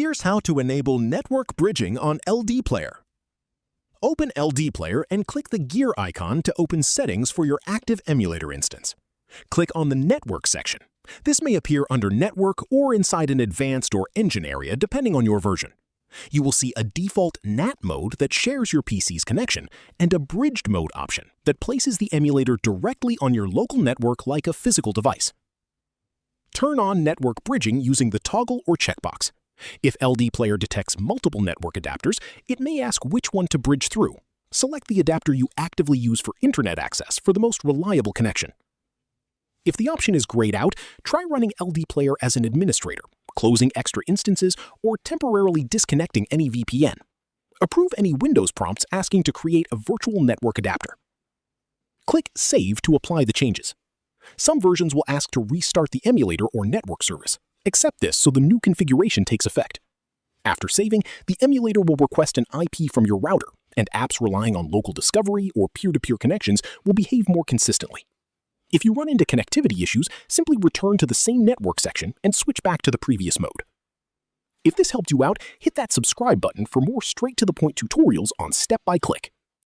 Here's how to enable network bridging on LDPlayer. Open LDPlayer and click the gear icon to open settings for your active emulator instance. Click on the Network section. This may appear under Network or inside an Advanced or Engine area depending on your version. You will see a default NAT mode that shares your PC's connection and a bridged mode option that places the emulator directly on your local network like a physical device. Turn on network bridging using the toggle or checkbox. If LDPlayer detects multiple network adapters, it may ask which one to bridge through. Select the adapter you actively use for internet access for the most reliable connection. If the option is grayed out, try running LDPlayer as an administrator, closing extra instances, or temporarily disconnecting any VPN. Approve any Windows prompts asking to create a virtual network adapter. Click Save to apply the changes. Some versions will ask to restart the emulator or network service. Accept this so the new configuration takes effect. After saving, the emulator will request an IP from your router, and apps relying on local discovery or peer-to-peer connections will behave more consistently. If you run into connectivity issues, simply return to the same network section and switch back to the previous mode. If this helped you out, hit that subscribe button for more straight-to-the-point tutorials on step-by-click.